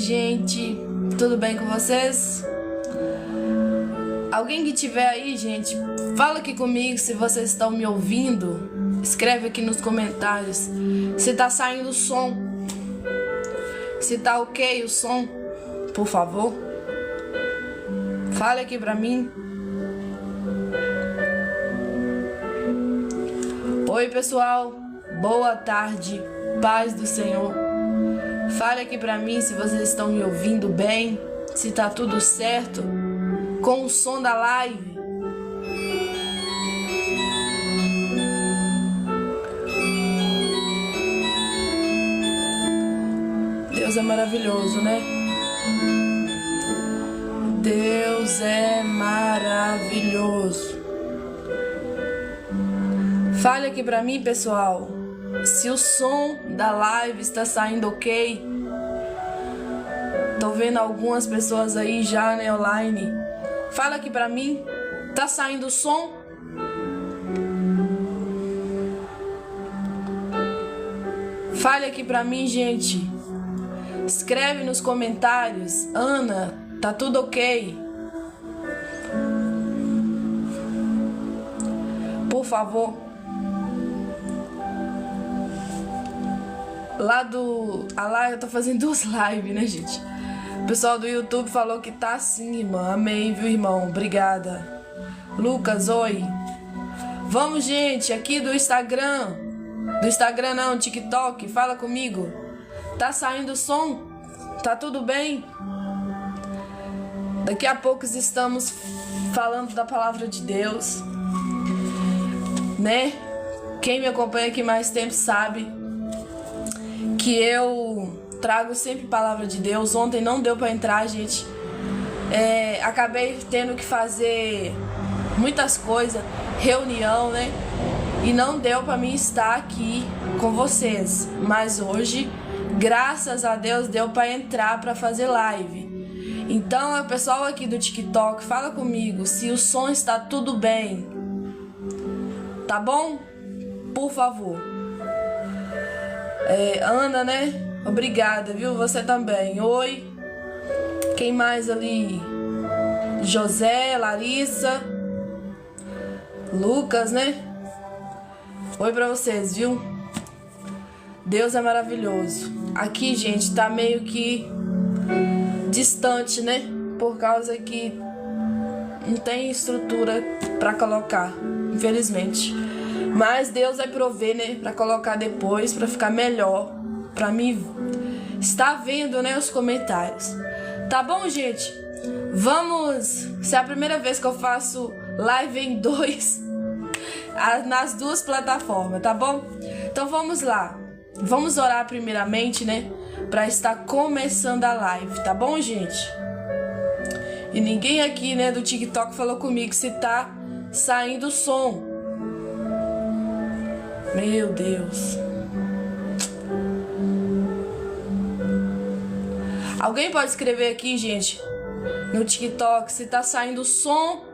gente, tudo bem com vocês? Alguém que tiver aí, gente, fala aqui comigo se vocês estão me ouvindo. Escreve aqui nos comentários se tá saindo o som, se tá ok o som, por favor. Fale aqui pra mim. Oi pessoal, boa tarde, paz do Senhor. Fale aqui pra mim se vocês estão me ouvindo bem, se tá tudo certo com o som da live. Deus é maravilhoso, né? Deus é maravilhoso. Fale aqui pra mim, pessoal, se o som da live está saindo ok. Tô vendo algumas pessoas aí já, né, online. Fala aqui pra mim, tá saindo o som? Fale aqui pra mim, gente. Escreve nos comentários. Ana, tá tudo ok? Por favor. Lá eu tô fazendo 2 lives, né, gente? O pessoal do YouTube falou que tá sim, irmã. Amém, viu, irmão? Obrigada. Lucas, oi. Vamos, gente, aqui do Instagram. Do Instagram não, TikTok. Fala comigo. Tá saindo som? Tá tudo bem? Daqui a pouco estamos falando da palavra de Deus, né? Quem me acompanha aqui mais tempo sabe que eu trago sempre palavra de Deus. Ontem não deu pra entrar, gente. Acabei tendo que fazer muitas coisas, reunião, né? E não deu pra mim estar aqui com vocês. Mas hoje, graças a Deus, deu pra entrar pra fazer live. Então, o pessoal aqui do TikTok, fala comigo se o som está tudo bem. Tá bom? Por favor. Ana, né? Obrigada, viu? Você também. Oi. Quem mais ali? José, Larissa, Lucas, né? Oi pra vocês, viu? Deus é maravilhoso. Aqui, gente, tá meio que distante, né? Por causa que não tem estrutura pra colocar, infelizmente. Mas Deus vai prover, né? Pra colocar depois, pra ficar melhor. Pra mim estar vendo, né? Os comentários. Tá bom, gente? Vamos... Se é a primeira vez que eu faço live em 2... nas 2 plataformas, tá bom? Então vamos lá. Vamos orar primeiramente, né? Pra estar começando a live, tá bom, gente? E ninguém aqui, né, do TikTok falou comigo se tá saindo som. Meu Deus. Alguém pode escrever aqui, gente, no TikTok, se tá saindo som.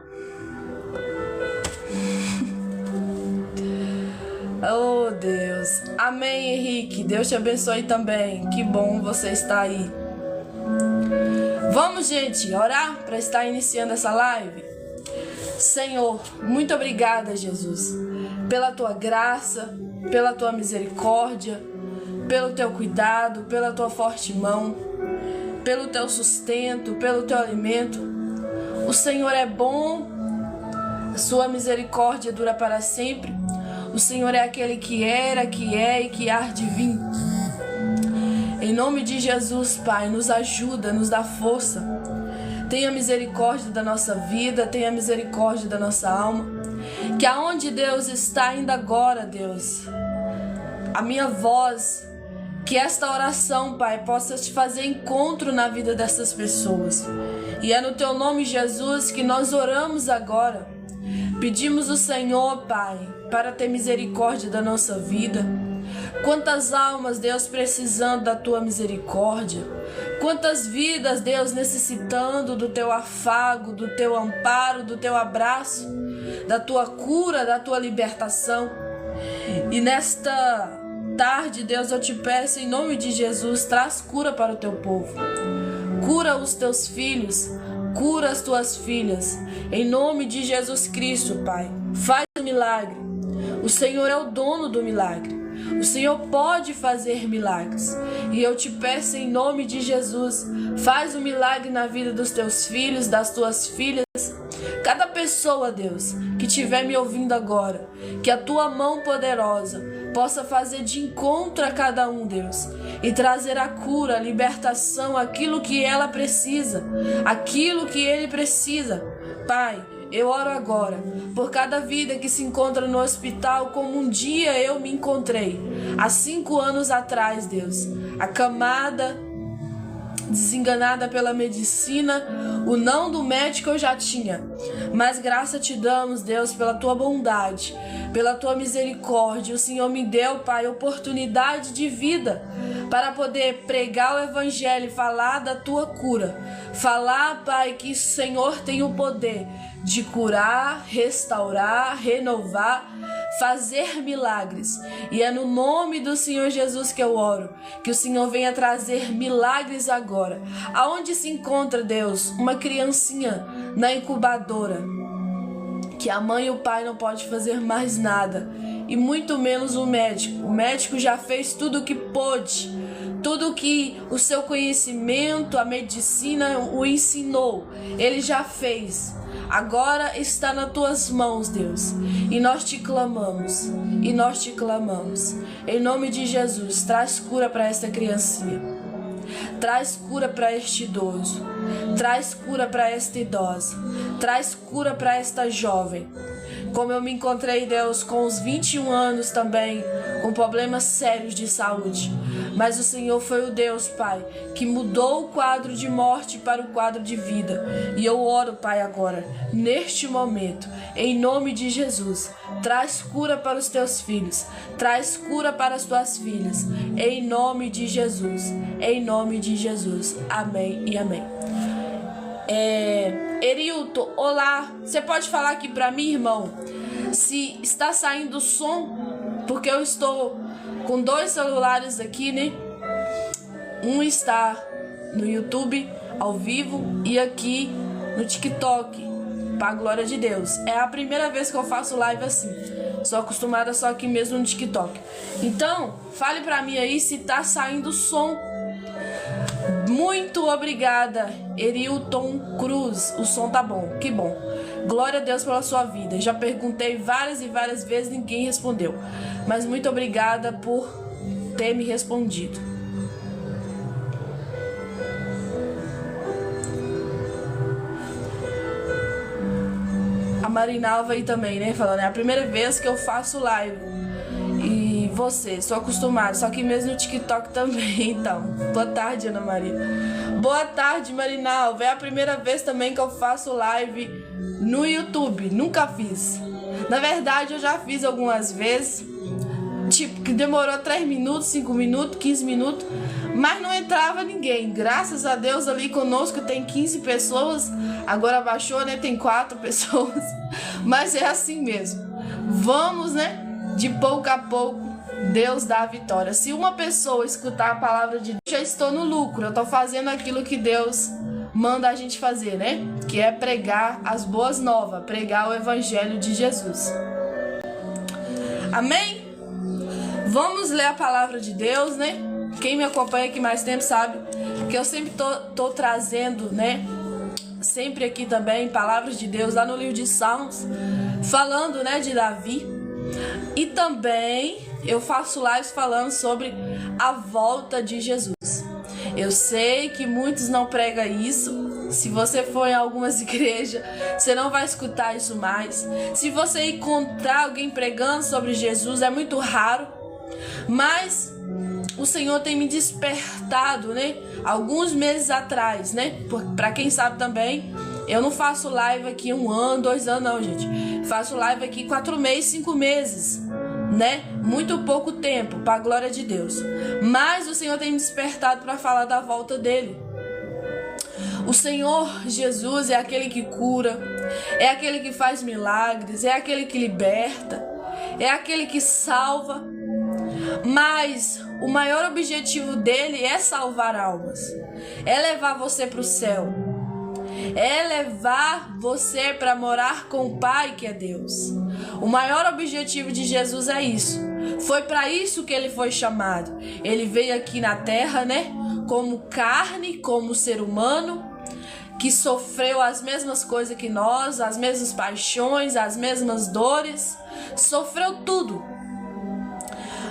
Oh, Deus. Amém, Henrique. Deus te abençoe também. Que bom você estar aí. Vamos, gente, orar para estar iniciando essa live? Senhor, muito obrigada, Jesus, pela tua graça, pela tua misericórdia, pelo teu cuidado, pela tua forte mão, pelo teu sustento, pelo teu alimento. O Senhor é bom, a sua misericórdia dura para sempre. O Senhor é aquele que era, que é e que há de vir. Em nome de Jesus, Pai, nos ajuda, nos dá força. Tenha misericórdia da nossa vida, tenha misericórdia da nossa alma. Que aonde Deus está ainda agora, Deus, a minha voz, que esta oração, Pai, possa te fazer encontro na vida dessas pessoas. E é no teu nome, Jesus, que nós oramos agora. Pedimos ao Senhor, Pai, para ter misericórdia da nossa vida. Quantas almas, Deus, precisando da tua misericórdia. Quantas vidas, Deus, necessitando do teu afago, do teu amparo, do teu abraço, da tua cura, da tua libertação. E nesta tarde, Deus, eu te peço em nome de Jesus, traz cura para o teu povo. cura os teus filhos, cura as tuas filhas, em nome de Jesus Cristo, Pai. Faz o milagre. O Senhor é o dono do milagre. O Senhor pode fazer milagres. E eu te peço em nome de Jesus, faz um milagre na vida dos teus filhos, das tuas filhas. Cada pessoa, Deus, que estiver me ouvindo agora, que a tua mão poderosa possa fazer de encontro a cada um, Deus, e trazer a cura, a libertação, aquilo que ela precisa, aquilo que ele precisa. Pai, eu oro agora por cada vida que se encontra no hospital, como um dia eu me encontrei, há 5 anos atrás, Deus, acamada, desenganada pela medicina. O não do médico eu já tinha, mas graça te damos, Deus, pela tua bondade, pela tua misericórdia. O Senhor me deu, Pai, oportunidade de vida para poder pregar o evangelho e falar da tua cura. Falar, Pai, que o Senhor tem o poder de curar, restaurar, renovar, fazer milagres. E é no nome do Senhor Jesus que eu oro, que o Senhor venha trazer milagres agora. Aonde se encontra, Deus, uma criancinha na incubadora, que a mãe e o pai não podem fazer mais nada, e muito menos o médico. O médico já fez tudo o que pôde, tudo que o seu conhecimento, a medicina o ensinou, ele já fez. Agora está nas tuas mãos, Deus, e nós te clamamos, em nome de Jesus. Traz cura para esta criancinha, traz cura para este idoso, traz cura para esta idosa, traz cura para esta jovem. Como eu me encontrei, Deus, com os 21 anos também, com problemas sérios de saúde. Mas o Senhor foi o Deus, Pai, que mudou o quadro de morte para o quadro de vida. E eu oro, Pai, agora, neste momento, em nome de Jesus, traz cura para os teus filhos, traz cura para as tuas filhas, em nome de Jesus, em nome de Jesus. Amém e amém. Erilton, olá, você pode falar aqui para mim, irmão, se está saindo som, porque eu estou com 2 celulares aqui, né? Um está no YouTube ao vivo e aqui no TikTok, para a glória de Deus. É a primeira vez que eu faço live assim, sou acostumada só aqui mesmo no TikTok. Então, fale para mim aí se está saindo som. Muito obrigada, Erilton Cruz. O som tá bom, que bom. Glória a Deus pela sua vida. Já perguntei várias e várias vezes, ninguém respondeu. Mas muito obrigada por ter me respondido. A Marinalva aí também, né? Falando, é a primeira vez que eu faço live. E você, sou acostumado, só que mesmo no TikTok também, então. Boa tarde, Ana Maria. Boa tarde, Marinalva. É a primeira vez também que eu faço live no YouTube. Nunca fiz. Na verdade, eu já fiz algumas vezes. Tipo, que demorou 3 minutos, 5 minutos, 15 minutos. Mas não entrava ninguém. Graças a Deus, ali conosco tem 15 pessoas. Agora baixou, né? Tem 4 pessoas. Mas é assim mesmo. Vamos, né? De pouco a pouco, Deus dá a vitória. Se uma pessoa escutar a palavra de Deus, já estou no lucro. Eu estou fazendo aquilo que Deus manda a gente fazer, né? Que é pregar as boas novas, pregar o evangelho de Jesus. Amém? Vamos ler a palavra de Deus, né? Quem me acompanha aqui mais tempo sabe que eu sempre tô trazendo, né? Sempre aqui também palavras de Deus lá no livro de Salmos, falando, né, de Davi. E também eu faço lives falando sobre a volta de Jesus. Eu sei que muitos não pregam isso. Se você for em algumas igrejas, você não vai escutar isso mais. Se você encontrar alguém pregando sobre Jesus, é muito raro. Mas o Senhor tem me despertado, né? Alguns meses atrás, né? Para quem sabe também, eu não faço live aqui 1 ano, 2 anos não, gente. Faço live aqui 4 meses, 5 meses, né? Muito pouco tempo, para a glória de Deus. Mas o Senhor tem me despertado para falar da volta dele. O Senhor Jesus é aquele que cura, é aquele que faz milagres, é aquele que liberta, é aquele que salva. Mas o maior objetivo dele é salvar almas. é levar você para o céu, é levar você para morar com o Pai, que é Deus. O maior objetivo de Jesus é isso. Foi para isso que ele foi chamado. Ele veio aqui na terra, né, como carne, como ser humano, que sofreu as mesmas coisas que nós, as mesmas paixões, as mesmas dores, sofreu tudo.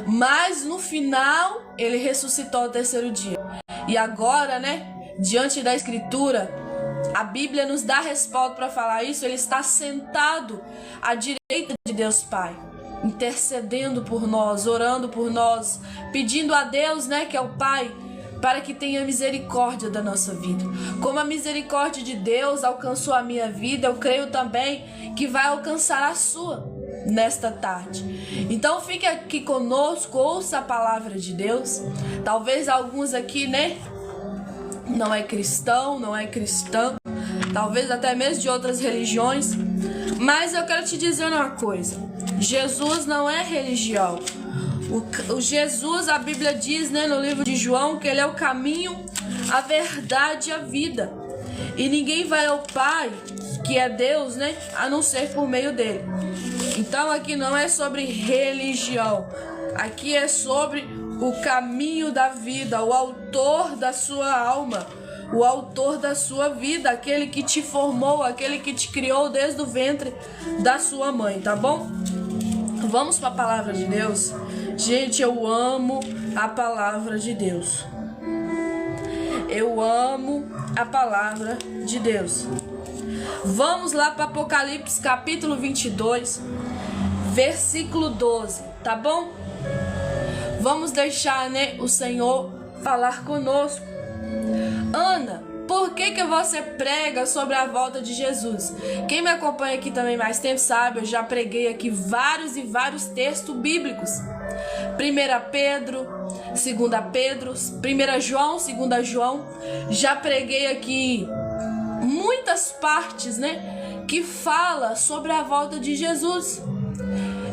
Mas no final, ele ressuscitou ao terceiro dia. E agora, né, diante da Escritura, a Bíblia nos dá respaldo para falar isso. Ele está sentado à direita de Deus Pai, intercedendo por nós, orando por nós, pedindo a Deus, né, que é o Pai, para que tenha misericórdia da nossa vida. Como a misericórdia de Deus alcançou a minha vida, eu creio também que vai alcançar a sua nesta tarde. Então fique aqui conosco, ouça a palavra de Deus. Talvez alguns aqui, né, não é cristão, não é cristã, talvez até mesmo de outras religiões, mas eu quero te dizer uma coisa: Jesus não é religião. O Jesus, a Bíblia diz, né, no livro de João, que ele é o caminho, a verdade e a vida. E ninguém vai ao Pai, que é Deus, né, a não ser por meio dele. Então aqui não é sobre religião. Aqui é sobre o caminho da vida, o autor da sua alma, o autor da sua vida, aquele que te formou, aquele que te criou desde o ventre da sua mãe, tá bom? Vamos para a palavra de Deus. Gente, eu amo a palavra de Deus. Eu amo a palavra de Deus. Vamos lá para Apocalipse capítulo 22, versículo 12, tá bom? Vamos deixar, né, o Senhor falar conosco. Ana, por que você prega sobre a volta de Jesus? Quem me acompanha aqui também mais tempo sabe, eu já preguei aqui vários e vários textos bíblicos. 1 Pedro, 2 Pedro, 1 João, 2 João. Já preguei aqui muitas partes, né, que fala sobre a volta de Jesus.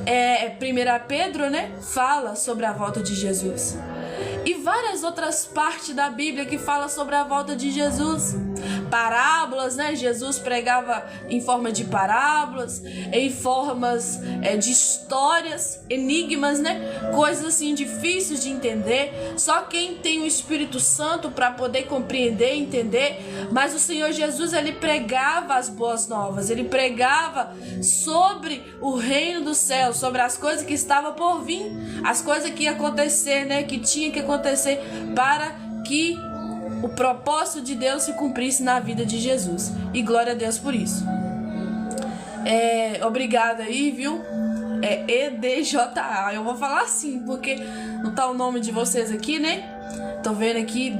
1 Pedro, né, fala sobre a volta de Jesus. E várias outras partes da Bíblia que fala sobre a volta de Jesus. Parábolas, né? Jesus pregava em forma de parábolas, em formas de histórias, enigmas, né? Coisas assim difíceis de entender. Só quem tem o Espírito Santo para poder compreender e entender. Mas o Senhor Jesus, ele pregava as boas novas. Ele pregava sobre o reino do céu, sobre as coisas que estavam por vir, as coisas que ia acontecer, né? Que tinha que acontecer para que o propósito de Deus se cumprisse na vida de Jesus. E glória a Deus por isso. Obrigada aí, viu? EDJA. Eu vou falar assim, porque não tá o nome de vocês aqui, né? Tô vendo aqui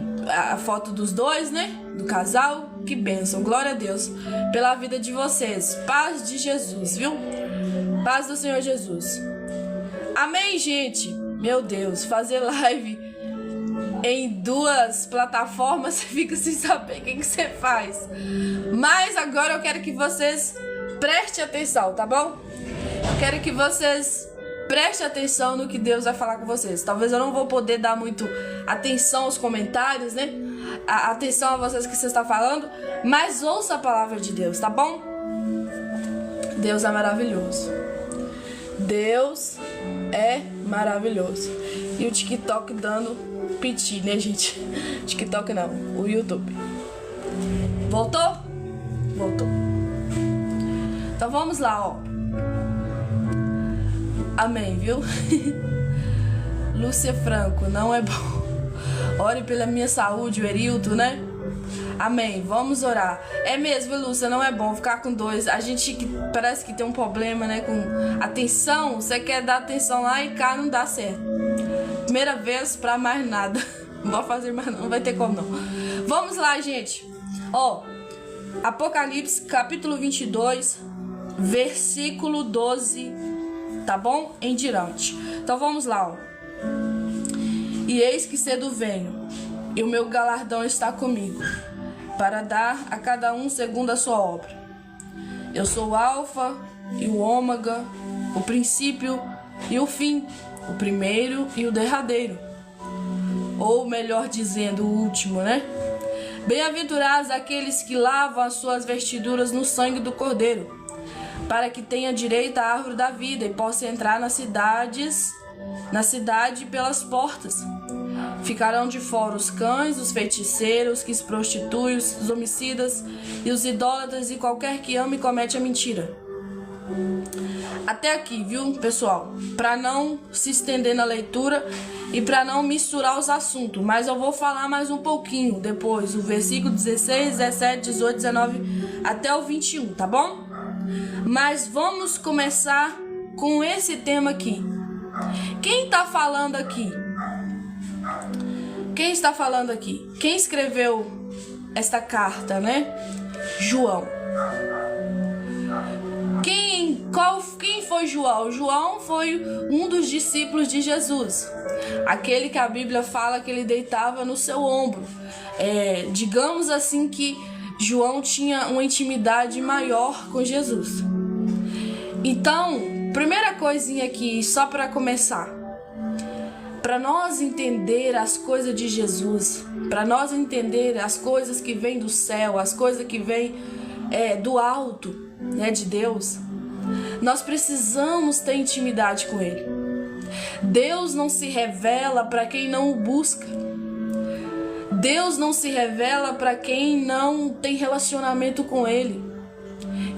a foto dos dois, né? Do casal. Que bênção. Glória a Deus pela vida de vocês. Paz de Jesus, viu? Paz do Senhor Jesus. Amém, gente? Meu Deus, fazer live em duas plataformas, você fica sem saber o que você faz. Mas agora eu quero que vocês prestem atenção, tá bom? Eu quero que vocês prestem atenção no que Deus vai falar com vocês. Talvez eu não vou poder dar muito atenção aos comentários, né? Atenção a vocês que você está falando, mas ouça a palavra de Deus, tá bom? Deus é maravilhoso. Deus é maravilhoso. E o TikTok dando piti, né, gente? TikTok não, o YouTube. Voltou? Voltou. Então vamos lá, ó. Amém, viu? Lúcia Franco, não é bom. Ore pela minha saúde, o Erilton, né? Amém, vamos orar. É mesmo, Lúcia, não é bom ficar com dois. A gente que parece que tem um problema, né, com atenção. Você quer dar atenção lá e cá não dá certo. Primeira vez pra mais nada. Não vou fazer mais não, vai ter como não. Vamos lá, gente. Ó, Apocalipse capítulo 22, versículo 12, tá bom? Em diante. Então vamos lá, ó. E eis que cedo venho, e o meu galardão está comigo, para dar a cada um segundo a sua obra. Eu sou o Alfa e o Ômega, o princípio e o fim, o primeiro e o derradeiro. Ou melhor dizendo, o último, né? Bem-aventurados aqueles que lavam as suas vestiduras no sangue do Cordeiro, para que tenha direito à árvore da vida e possa entrar na cidade pelas portas. Ficarão de fora os cães, os feiticeiros, que se prostituem, os homicidas e os idólatras e qualquer que ama e comete a mentira. Até aqui, viu, pessoal? Para não se estender na leitura e para não misturar os assuntos, mas eu vou falar mais um pouquinho depois, o versículo 16, 17, 18, 19 até o 21, tá bom? Mas vamos começar com esse tema aqui. Quem está falando aqui? Quem está falando aqui? Quem escreveu esta carta, né? João. Quem foi João? João foi um dos discípulos de Jesus. Aquele que a Bíblia fala que ele deitava no seu ombro. Digamos assim que João tinha uma intimidade maior com Jesus. Então, primeira coisinha aqui, só para começar. Para nós entender as coisas de Jesus, para nós entender as coisas que vêm do céu, as coisas que vêm do alto, né, de Deus, nós precisamos ter intimidade com Ele. Deus não se revela para quem não o busca. Deus não se revela para quem não tem relacionamento com Ele.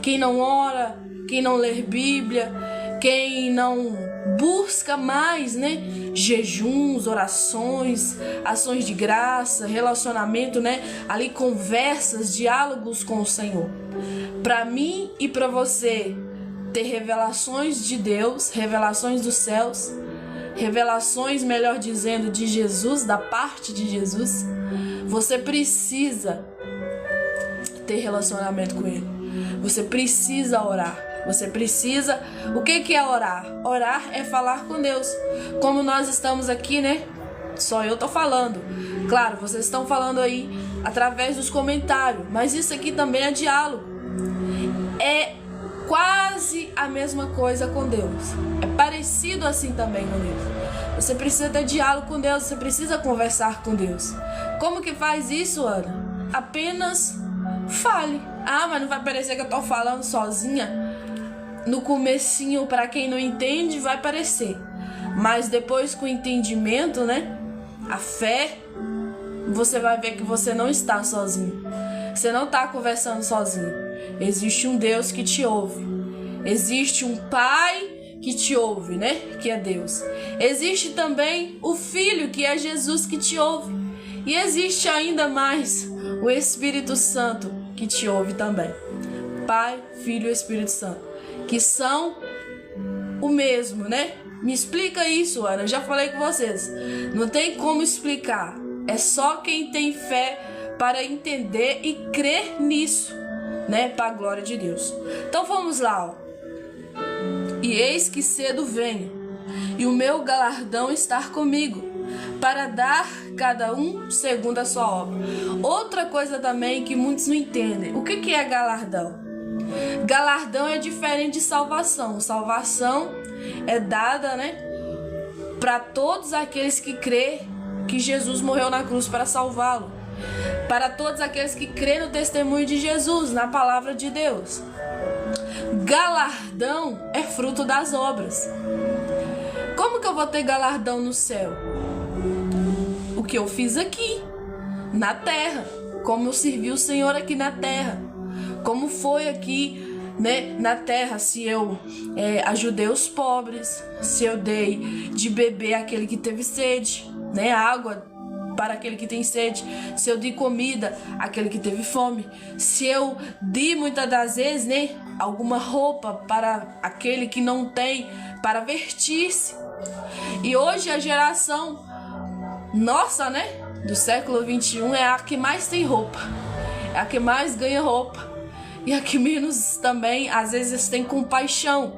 Quem não ora, quem não lê Bíblia, quem não busca mais, né? Jejuns, orações, ações de graça, relacionamento, né? Ali conversas, diálogos com o Senhor. Para mim e para você ter revelações de Deus, revelações dos céus, revelações, melhor dizendo, de Jesus, da parte de Jesus, você precisa ter relacionamento com Ele. Você precisa orar. Você precisa... O que é orar? Orar é falar com Deus. Como nós estamos aqui, né? Só eu tô falando. Claro, vocês estão falando aí através dos comentários. Mas isso aqui também é diálogo. É quase a mesma coisa com Deus. É parecido assim também com Deus. Você precisa ter diálogo com Deus. Você precisa conversar com Deus. Como que faz isso, Ana? Apenas fale. Ah, mas não vai parecer que eu tô falando sozinha? No comecinho, para quem não entende, vai parecer. Mas depois com o entendimento, né? A fé, você vai ver que você não está sozinho. Você não está conversando sozinho. Existe um Deus que te ouve. Existe um Pai que te ouve, né? Que é Deus. Existe também o Filho, que é Jesus, que te ouve. E existe ainda mais o Espírito Santo, que te ouve também. Pai, Filho e Espírito Santo, que são o mesmo, né? Me explica isso, Ana. Eu já falei com vocês. Não tem como explicar. É só quem tem fé para entender e crer nisso, né? Para a glória de Deus. Então vamos lá, ó. E eis que cedo venho, e o meu galardão está comigo, para dar cada um segundo a sua obra. Outra coisa também que muitos não entendem. O que é galardão? Galardão é diferente de salvação. Salvação é dada, né, para todos aqueles que crê que Jesus morreu na cruz para salvá-lo. Para todos aqueles que crê no testemunho de Jesus, na palavra de Deus. Galardão é fruto das obras. Como que eu vou ter galardão no céu? O que eu fiz aqui, na terra. Como eu servi o Senhor aqui na terra. Como foi aqui, né, na terra, se eu ajudei os pobres, se eu dei de beber àquele que teve sede, né, água para aquele que tem sede, se eu dei comida àquele que teve fome, se eu dei muitas das vezes, né, alguma roupa para aquele que não tem, para vestir-se. E hoje a geração nossa, né, do século 21 é a que mais tem roupa, é a que mais ganha roupa. E a que menos também, às vezes, tem compaixão.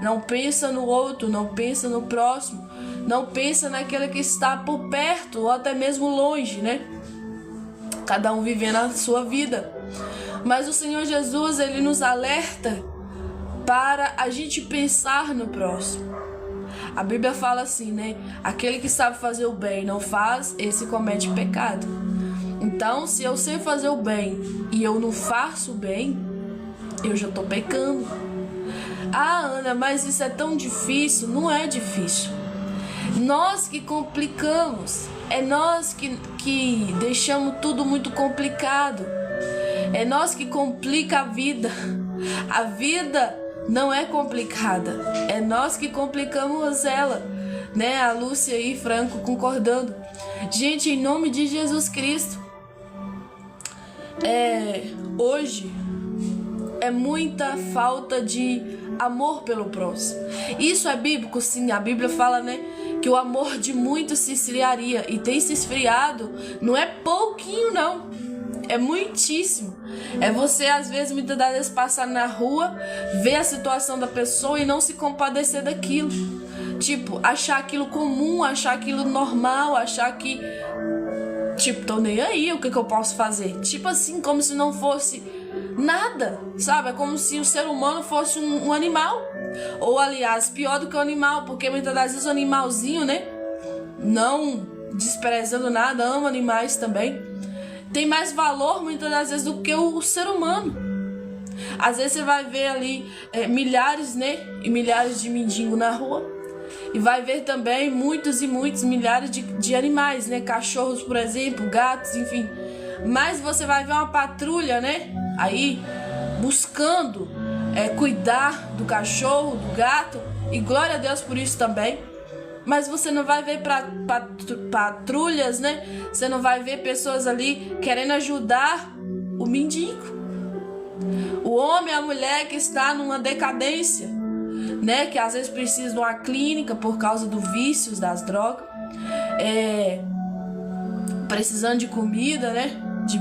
Não pensa no outro, não pensa no próximo. Não pensa naquele que está por perto ou até mesmo longe, né? Cada um vivendo a sua vida. Mas o Senhor Jesus, Ele nos alerta para a gente pensar no próximo. A Bíblia fala assim, né? Aquele que sabe fazer o bem e não faz, esse comete pecado. Então, se eu sei fazer o bem e eu não faço o bem, eu já tô pecando. Ah, Ana, mas isso é tão difícil. Não é difícil. Nós que complicamos. É nós que deixamos tudo muito complicado. É nós que complica a vida. A vida não é complicada. É nós que complicamos ela, né? A Lúcia e Franco concordando. Gente, em nome de Jesus Cristo, hoje é muita falta de amor pelo próximo. Isso é bíblico? Sim, a Bíblia fala, né, que o amor de muitos se esfriaria, e tem se esfriado. Não é pouquinho, não, é muitíssimo. É você, às vezes, muitas das vezes, passar na rua, ver a situação da pessoa e não se compadecer daquilo. Tipo, achar aquilo comum, achar aquilo normal, achar que, tipo, tô nem aí, o que eu posso fazer? Tipo assim, como se não fosse nada, sabe? É como se o ser humano fosse um animal. Ou, aliás, pior do que o animal, porque muitas das vezes o animalzinho, né, não desprezando nada, ama animais também, tem mais valor muitas das vezes do que o ser humano. Às vezes você vai ver ali milhares, né, e milhares de mendigos na rua, e vai ver também muitos e muitos milhares de animais, né, cachorros, por exemplo, gatos, enfim. Mas você vai ver uma patrulha, né, aí buscando cuidar do cachorro, do gato, e glória a Deus por isso também. Mas você não vai ver patrulhas, né? Você não vai ver pessoas ali querendo ajudar o mendigo, o homem, a mulher que está numa decadência, né? Que às vezes precisa de uma clínica por causa dos vícios das drogas, precisando de comida, né? De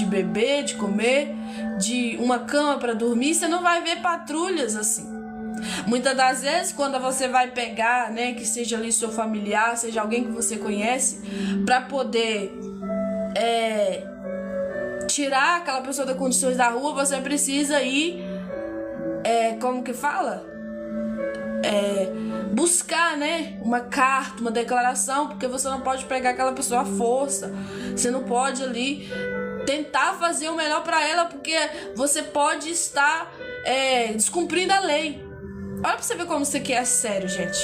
beber, de comer, de uma cama para dormir. Você não vai ver patrulhas assim. Muitas das vezes, quando você vai pegar, né, que seja ali seu familiar, seja alguém que você conhece, para poder tirar aquela pessoa das condições da rua, você precisa ir, como que fala? Buscar, né, uma carta, uma declaração, porque você não pode pegar aquela pessoa à força. Você não pode ali tentar fazer o melhor para ela, porque você pode estar descumprindo a lei. Olha pra você ver como isso aqui é sério, gente.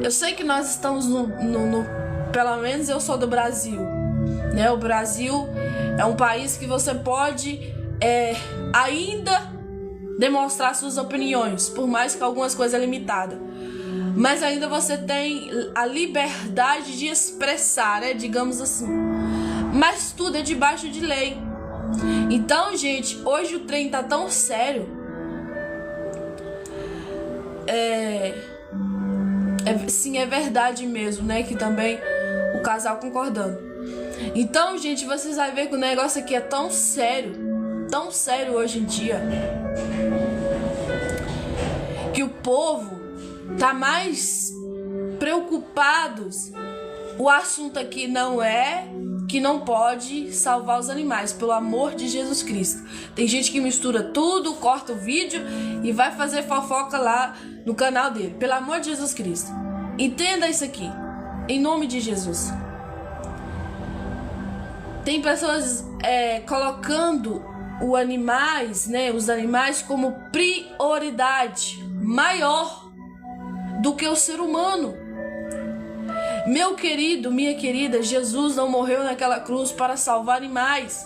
Eu sei que nós estamos pelo menos eu sou do Brasil, né? O Brasil é um país que você pode ainda demonstrar suas opiniões, por mais que algumas coisas é limitada. Mas ainda você tem a liberdade de expressar, né? Digamos assim. Mas tudo é debaixo de lei. Então, gente, hoje o trem tá tão sério. Sim, é verdade mesmo, né? Que também o casal concordando. Então, gente, vocês vão ver que o negócio aqui é tão sério hoje em dia, que o povo tá mais preocupados. O assunto aqui não é que não pode salvar os animais, pelo amor de Jesus Cristo. Tem gente que mistura tudo, corta o vídeo e vai fazer fofoca lá no canal dele. Pelo amor de Jesus Cristo. Entenda isso aqui, em nome de Jesus. Tem pessoas colocando os animais como prioridade maior do que o ser humano. Meu querido, minha querida, Jesus não morreu naquela cruz para salvar animais.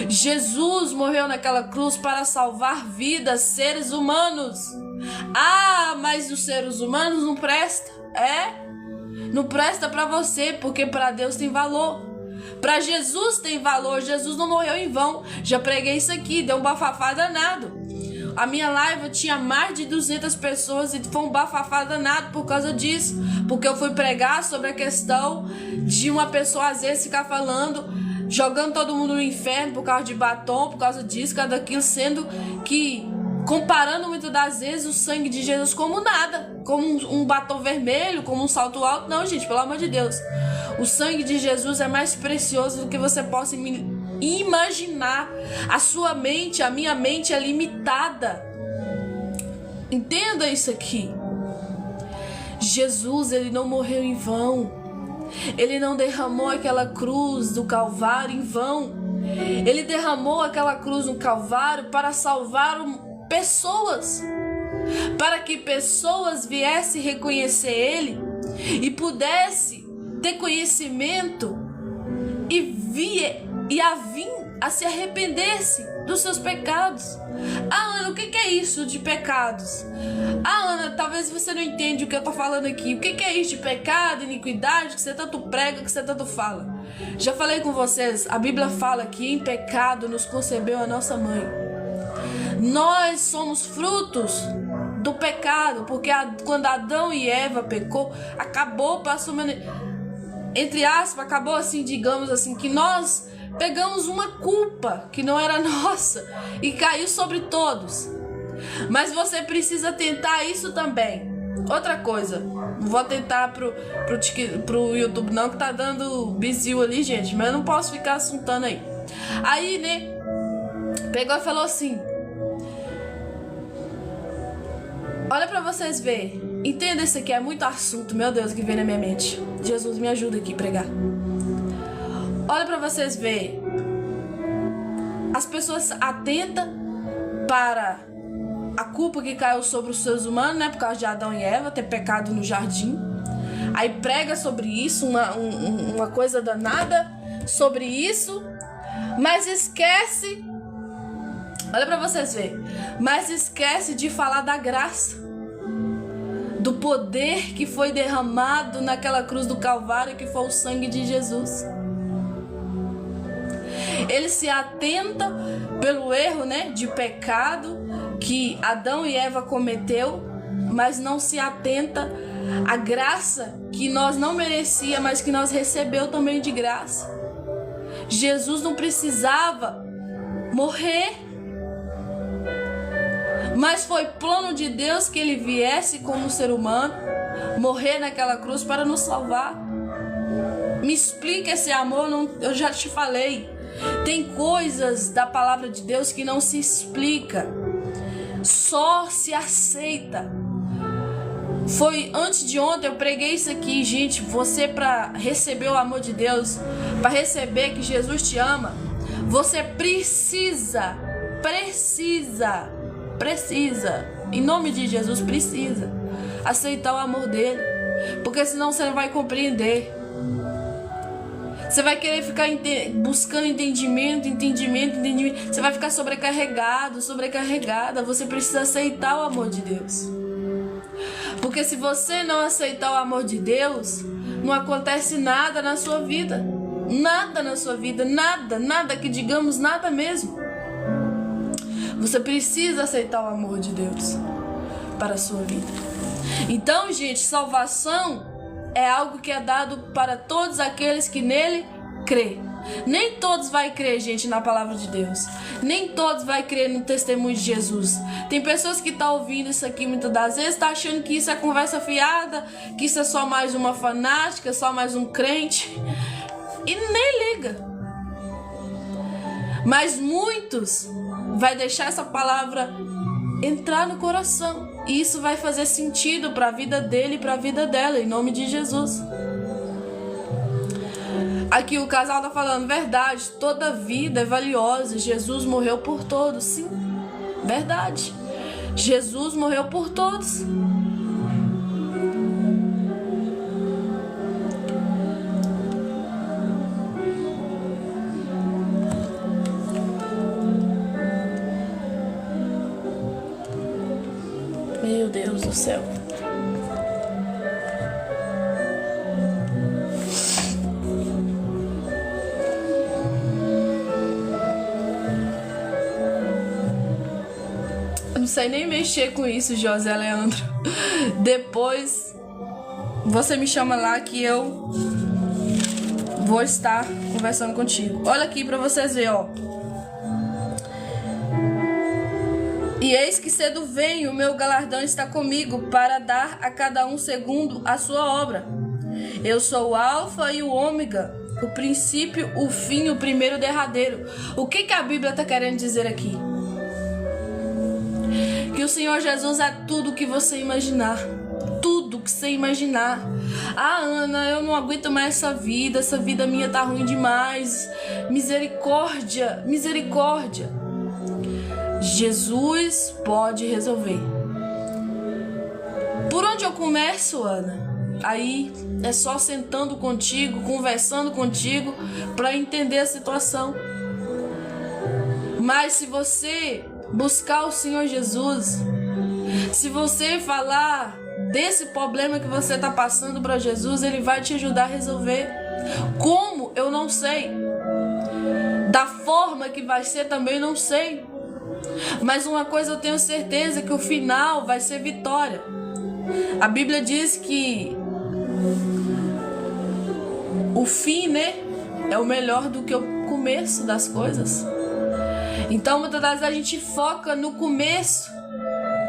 Jesus morreu naquela cruz para salvar vidas, seres humanos. Ah, mas os seres humanos não prestam. Não presta para você, porque para Deus tem valor. Para Jesus tem valor. Jesus não morreu em vão. Já preguei isso aqui, deu um bafafá danado. A minha live tinha mais de 200 pessoas e foi um bafafá danado por causa disso. Porque eu fui pregar sobre a questão de uma pessoa às vezes ficar falando, jogando todo mundo no inferno por causa de batom, por causa disso, por causa daquilo, sendo que comparando muitas das vezes o sangue de Jesus como nada, como um batom vermelho, como um salto alto. Não, gente, pelo amor de Deus. O sangue de Jesus é mais precioso do que você possa imaginar. A sua mente, a minha mente é limitada. Entenda isso aqui. Jesus, ele não morreu em vão. Ele não derramou aquela cruz do Calvário em vão. Ele derramou aquela cruz no Calvário para salvar pessoas, para que pessoas viessem reconhecer Ele e pudesse ter conhecimento e a se arrepender-se dos seus pecados. Ana, o que é isso de pecados? Ana, talvez você não entende o que eu tô falando aqui. O que é isso de pecado, iniquidade, que você tanto prega, que você tanto fala? Já falei com vocês, a Bíblia fala que em pecado nos concebeu a nossa mãe. Nós somos frutos do pecado, porque quando Adão e Eva pecou, acabou, passou, entre aspas, acabou assim, digamos assim, que nós pegamos uma culpa que não era nossa e caiu sobre todos. Mas você precisa tentar isso também. Outra coisa, não vou tentar pro YouTube não, que tá dando bizil ali, gente, mas eu não posso ficar assuntando aí. Aí, né, pegou e falou assim: olha pra vocês verem, entenda isso aqui, é muito assunto, meu Deus, que vem na minha mente. Jesus, me ajuda aqui a pregar. Olha pra vocês verem, as pessoas atentam para a culpa que caiu sobre os seres humanos, né, por causa de Adão e Eva ter pecado no jardim. Aí prega sobre isso, uma coisa danada sobre isso, mas esquece, olha pra vocês verem, mas esquece de falar da graça, do poder que foi derramado naquela cruz do Calvário, que foi o sangue de Jesus. Ele se atenta pelo erro, né, de pecado que Adão e Eva cometeu, mas não se atenta à graça que nós não merecia, mas que nós recebeu também de graça. Jesus não precisava morrer, mas foi plano de Deus que ele viesse como ser humano, morrer naquela cruz para nos salvar. Me explica esse amor, eu já te falei. Tem coisas da palavra de Deus que não se explica, só se aceita. Foi antes de ontem, eu preguei isso aqui, gente. Você, para receber o amor de Deus, para receber que Jesus te ama, você precisa, em nome de Jesus, precisa aceitar o amor dele, porque senão você não vai compreender. Você vai querer ficar buscando entendimento. Você vai ficar sobrecarregada. Você precisa aceitar o amor de Deus. Porque se você não aceitar o amor de Deus, não acontece nada na sua vida. Nada na sua vida. Nada que digamos, nada mesmo. Você precisa aceitar o amor de Deus para a sua vida. Então, gente, salvação é algo que é dado para todos aqueles que nele crê. Nem todos vai crer, gente, na palavra de Deus. Nem todos vai crer no testemunho de Jesus. Tem pessoas que estão ouvindo isso aqui muitas das vezes, tá achando que isso é conversa fiada, que isso é só mais uma fanática, só mais um crente, e nem liga. Mas muitos vai deixar essa palavra entrar no coração, e isso vai fazer sentido para a vida dele e para a vida dela, em nome de Jesus. Aqui o casal tá falando, verdade, toda vida é valiosa, Jesus morreu por todos. Sim, verdade, Jesus morreu por todos. Meu Deus do céu. Eu não sei nem mexer com isso, José Leandro. Depois você me chama lá que eu vou estar conversando contigo. Olha aqui pra vocês verem, ó. E eis que cedo venho, o meu galardão está comigo, para dar a cada um segundo a sua obra. Eu sou o alfa e o ômega, o princípio, o fim, o primeiro e o derradeiro. O que a Bíblia está querendo dizer aqui? Que o Senhor Jesus é tudo o que você imaginar. Tudo que que você imaginar. Ah, Ana, eu não aguento mais essa vida minha tá ruim demais. Misericórdia, misericórdia. Jesus pode resolver. Por onde eu começo, Ana? Aí é só sentando contigo, conversando contigo para entender a situação. Mas se você buscar o Senhor Jesus, se você falar desse problema que você está passando para Jesus, Ele vai te ajudar a resolver. Como? Eu não sei. Da forma que vai ser também não sei. Mas uma coisa eu tenho certeza, que o final vai ser vitória. A Bíblia diz que o fim, né, é o melhor do que o começo das coisas. Então muitas das vezes a gente foca no começo,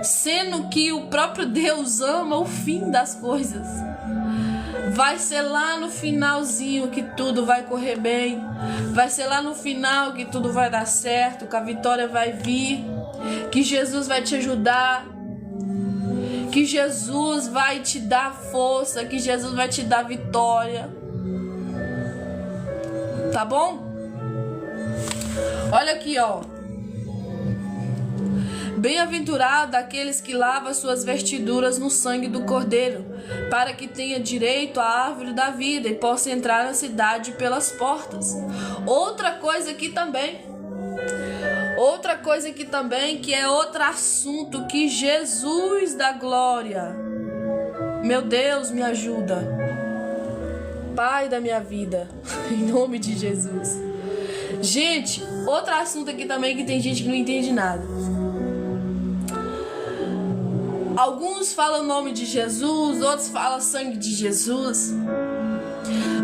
sendo que o próprio Deus ama o fim das coisas. Vai ser lá no finalzinho que tudo vai correr bem. Vai ser lá no final que tudo vai dar certo, que a vitória vai vir, que Jesus vai te ajudar, que Jesus vai te dar força, que Jesus vai te dar vitória. Tá bom? Olha aqui, ó. Bem-aventurado aqueles que lavam suas vestiduras no sangue do Cordeiro, para que tenha direito à árvore da vida e possa entrar na cidade pelas portas. Outra coisa aqui também, que é outro assunto, que Jesus da glória, meu Deus, me ajuda, Pai da minha vida, em nome de Jesus. Gente, outro assunto aqui também, que tem gente que não entende nada. Alguns falam o nome de Jesus, outros falam sangue de Jesus.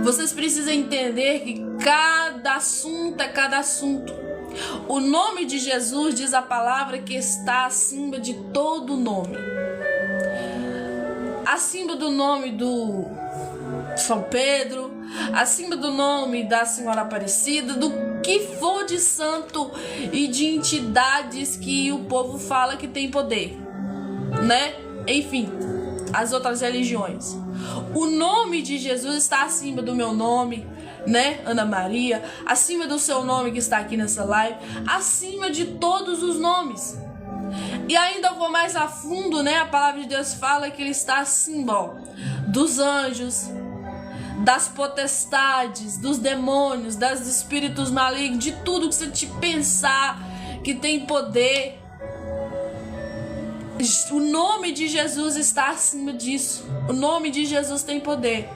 Vocês precisam entender que cada assunto é cada assunto. O nome de Jesus, diz a palavra, que está acima de todo nome. Acima do nome do São Pedro, acima do nome da Senhora Aparecida, do que for de santo e de entidades que o povo fala que tem poder, né? Enfim, as outras religiões. O nome de Jesus está acima do meu nome, né, Ana Maria, acima do seu nome que está aqui nessa live, acima de todos os nomes. E ainda vou mais a fundo, né? A palavra de Deus fala que Ele está acima, ó, dos anjos, das potestades, dos demônios, dos espíritos malignos, de tudo que você te pensar que tem poder. O nome de Jesus está acima disso. O nome de Jesus tem poder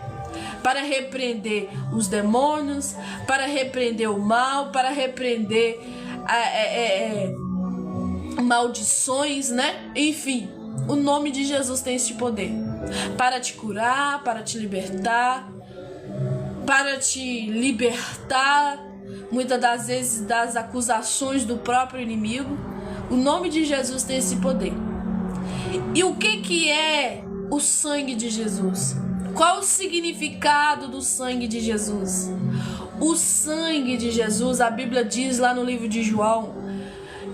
para repreender os demônios, para repreender o mal, para repreender maldições, né? Enfim, o nome de Jesus tem esse poder para te curar, para te libertar, muitas das vezes das acusações do próprio inimigo. O nome de Jesus tem esse poder. E o que é o sangue de Jesus? Qual o significado do sangue de Jesus? O sangue de Jesus, a Bíblia diz lá no livro de João,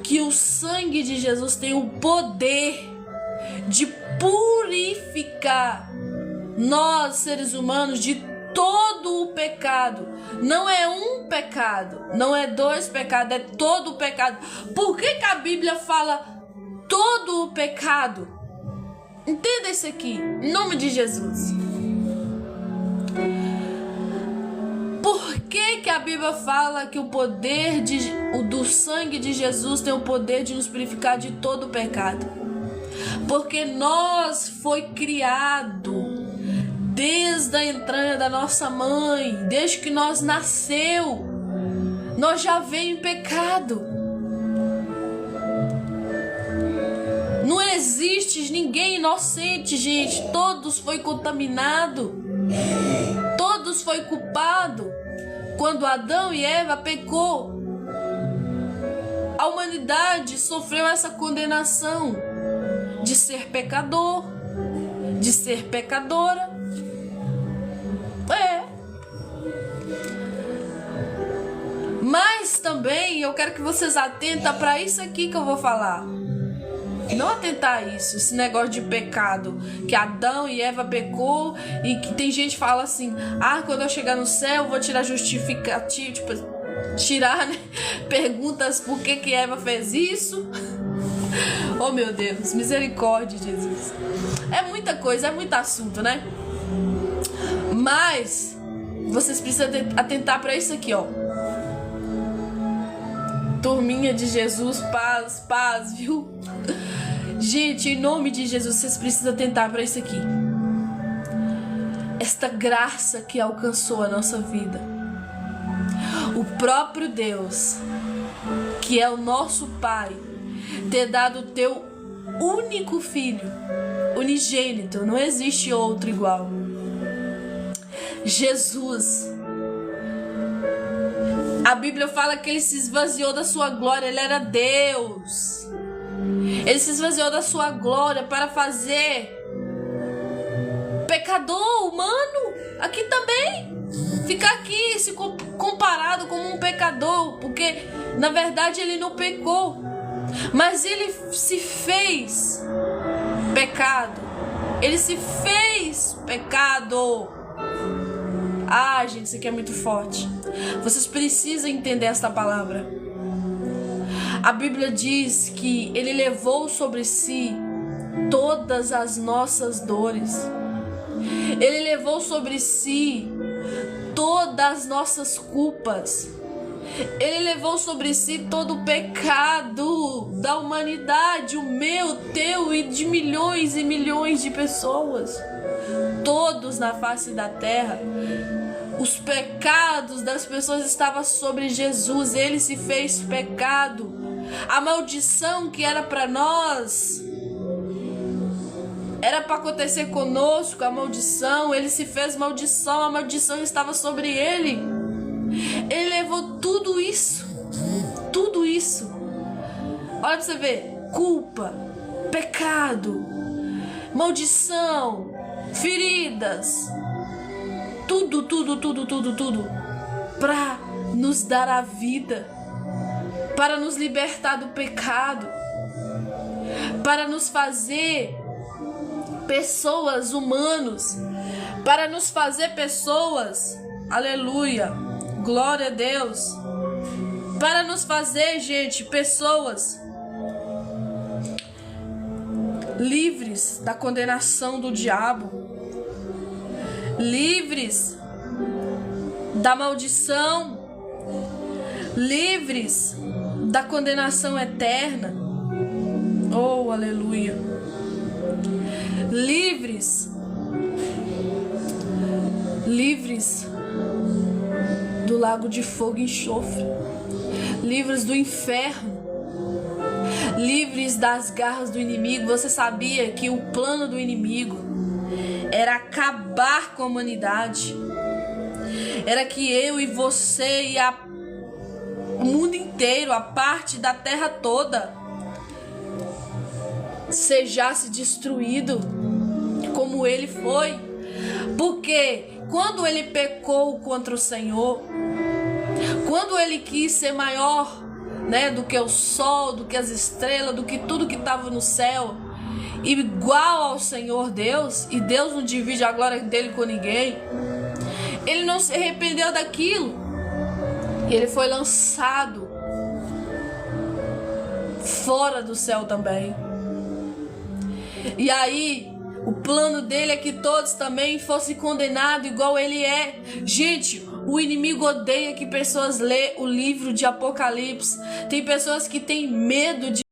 que o sangue de Jesus tem o poder de purificar nós, seres humanos, de todo o pecado. Não é um pecado, não é dois pecados, é todo o pecado. Por que a Bíblia fala todo o pecado? Entenda isso aqui, em nome de Jesus. Por que a Bíblia fala que o poder do sangue de Jesus tem o poder de nos purificar de todo o pecado? Porque nós foi criado desde a entranha da nossa mãe, desde que nós nasceu, nós já vem em pecado. Não existe ninguém inocente, gente. Todos foi contaminado. Todos foi culpado. Quando Adão e Eva pecou, a humanidade sofreu essa condenação de ser pecador, de ser pecadora. Mas também eu quero que vocês atentem para isso aqui que eu vou falar. Não atentar a isso, esse negócio de pecado, que Adão e Eva pecou, e que tem gente que fala assim, quando eu chegar no céu eu vou tirar justificativo, tipo, tirar, né, perguntas por que Eva fez isso. Oh meu Deus, misericórdia, Jesus. É muita coisa, é muito assunto, né? Mas vocês precisam atentar para isso aqui, ó. Turminha de Jesus, paz, viu? Gente, em nome de Jesus, vocês precisam atentar para isso aqui. Esta graça que alcançou a nossa vida. O próprio Deus, que é o nosso Pai, ter dado o teu único filho, unigênito, não existe outro igual. Jesus. A Bíblia fala que ele se esvaziou da sua glória, ele era Deus. Ele se esvaziou da sua glória para fazer pecador humano aqui também. Ficar aqui se comparado como um pecador, porque na verdade ele não pecou, mas ele se fez pecado. Ele se fez pecado. Gente, isso aqui é muito forte. Vocês precisam entender esta palavra. A Bíblia diz que ele levou sobre si todas as nossas dores. Ele levou sobre si todas as nossas culpas. Ele levou sobre si todo o pecado da humanidade, o meu, o teu e de milhões e milhões de pessoas. Todos na face da terra. Os pecados das pessoas estavam sobre Jesus. Ele se fez pecado. A maldição que era para nós, era para acontecer conosco, a maldição. Ele se fez maldição. A maldição estava sobre ele. Ele levou tudo isso. Tudo isso. Olha para você ver. Culpa, pecado, maldição, feridas, tudo para nos dar a vida, para nos libertar do pecado, para nos fazer pessoas humanos, para nos fazer pessoas, aleluia, glória a Deus, para nos fazer, gente, pessoas livres da condenação do diabo, livres da maldição, livres da condenação eterna. Oh, aleluia. Livres do lago de fogo e enxofre, livres do inferno, livres das garras do inimigo. Você sabia que o plano do inimigo era acabar com a humanidade? Era que eu e você e o mundo inteiro, a parte da terra toda, sejasse destruído como ele foi. Porque quando ele pecou contra o Senhor, quando ele quis ser maior, né, do que o sol, do que as estrelas, do que tudo que estava no céu, igual ao Senhor Deus, e Deus não divide a glória dele com ninguém, ele não se arrependeu daquilo, e ele foi lançado fora do céu também. E aí o plano dele é que todos também fossem condenados igual ele é. Gente, o inimigo odeia que pessoas lêem o livro de Apocalipse. Tem pessoas que têm medo de...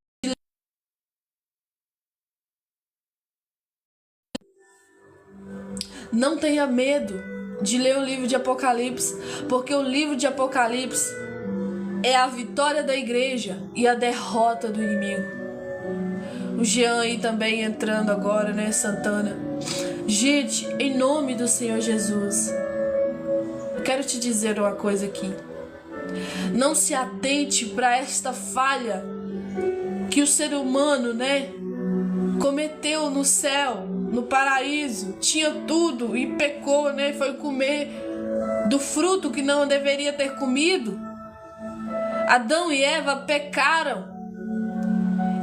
Não tenha medo de ler o livro de Apocalipse, porque o livro de Apocalipse é a vitória da igreja e a derrota do inimigo. O Jean aí também entrando agora, né, Santana. Gente, em nome do Senhor Jesus, eu quero te dizer uma coisa aqui. Não se atente para esta falha que o ser humano, né, cometeu no céu, no paraíso. Tinha tudo e pecou, né, foi comer do fruto que não deveria ter comido. Adão e Eva pecaram.